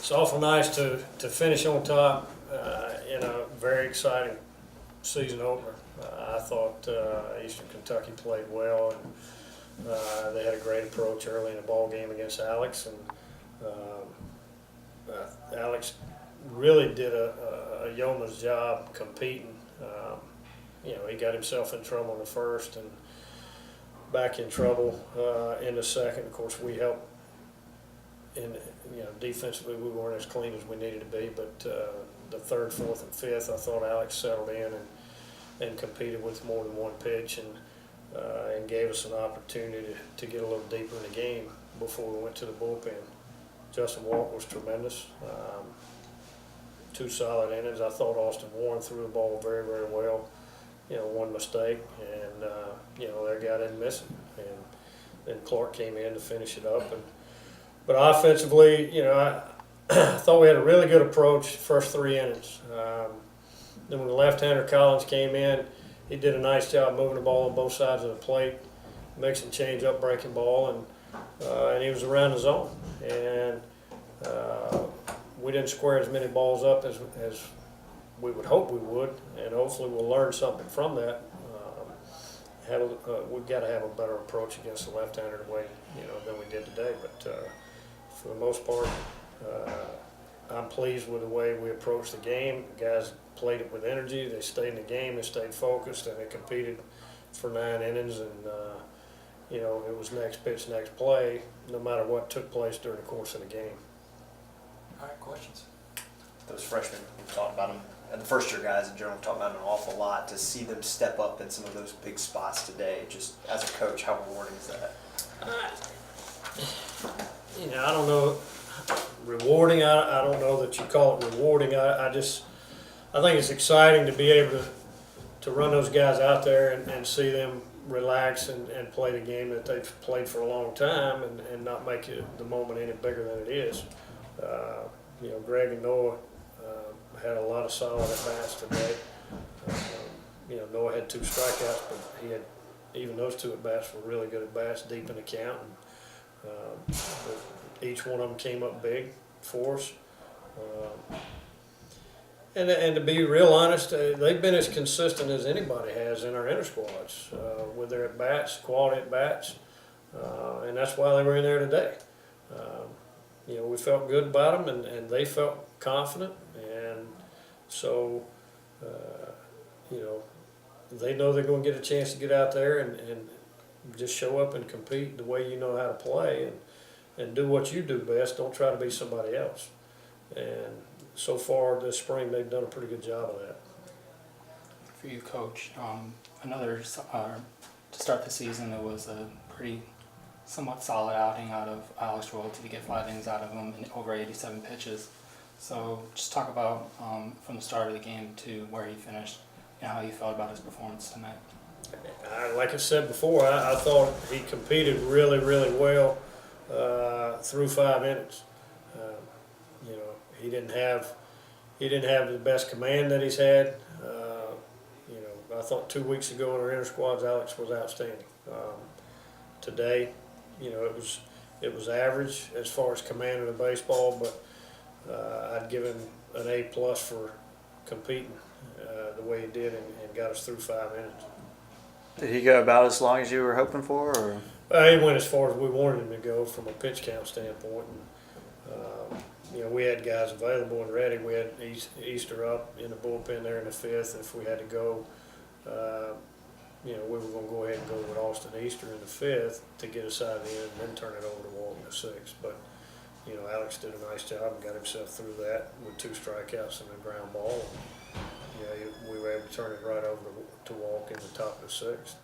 It's awful nice to finish on top in a very exciting season opener. I thought Eastern Kentucky played well, and they had a great approach early in the ball game against Alex, and Alex really did a yeoman's job competing. He got himself in trouble in the first and back in trouble in the second. Of course, we helped. Defensively we weren't as clean as we needed to be, but the third, fourth, and fifth, I thought Alex settled in and competed with more than one pitch and gave us an opportunity to get a little deeper in the game before we went to the bullpen. Justin Walk was tremendous. Two solid innings. I thought Austin Warren threw the ball very, very well. One mistake, and their guy didn't miss it. And then Clark came in to finish it up. But offensively, I thought we had a really good approach first 3 innings. Then when the left-hander Collins came in, he did a nice job moving the ball on both sides of the plate, mixing change-up, breaking ball, and he was around the zone. And we didn't square as many balls up as we would hope we would, and hopefully we'll learn something from that. We've got to have a better approach against the left-hander than we did today. But for the most part, I'm pleased with the way we approached the game. The guys played it with energy. They stayed in the game. They stayed focused, and they competed for 9 innings. And it was next pitch, next play, no matter what took place during the course of the game. All right, questions? Those freshmen, we've talked about them, and the first-year guys in general, we've talked about them an awful lot. To see them step up in some of those big spots today, just as a coach, how rewarding is that? I don't know. Rewarding, I don't know that you call it rewarding. I think it's exciting to be able to run those guys out there and see them relax and play the game that they've played for a long time and not make the moment any bigger than it is. Greg and Noah had a lot of solid at-bats today. Noah had 2 strikeouts, but even those 2 at-bats were really good at-bats deep in the count. Each one of them came up big for us. And to be real honest, they've been as consistent as anybody has in our inter-squads with their at-bats, quality at-bats, and that's why they were in there today. We felt good about them, and they felt confident, and so they know they're going to get a chance to get out there and just show up and compete the way you know how to play and do what you do best. Don't try to be somebody else. And so far this spring, they've done a pretty good job of that. For you, Coach, to start the season, it was a pretty somewhat solid outing out of Alex Royalty to get 5 innings out of him in over 87 pitches. So just talk about from the start of the game to where he finished and how you felt about his performance tonight. Like I said before, I thought he competed really, really well through 5 innings. He didn't have the best command that he's had. I thought 2 weeks ago in our inter squads, Alex was outstanding. Today, it was average as far as command of the baseball, but I'd give him an A+ for competing the way he did and got us through 5 innings. Did he go about as long as you were hoping for, or? He went as far as we wanted him to go from a pitch count standpoint. We had guys available and ready. We had Easter up in the bullpen there in the 5th. If we had to go, we were going to go ahead and go with Austin Easter in the 5th to get us out of the end and then turn it over to Walton in the 6th. But, Alex did a nice job and got himself through that with 2 strikeouts and a ground ball. And, we were able to turn it right over to Walk in the top of the 6th.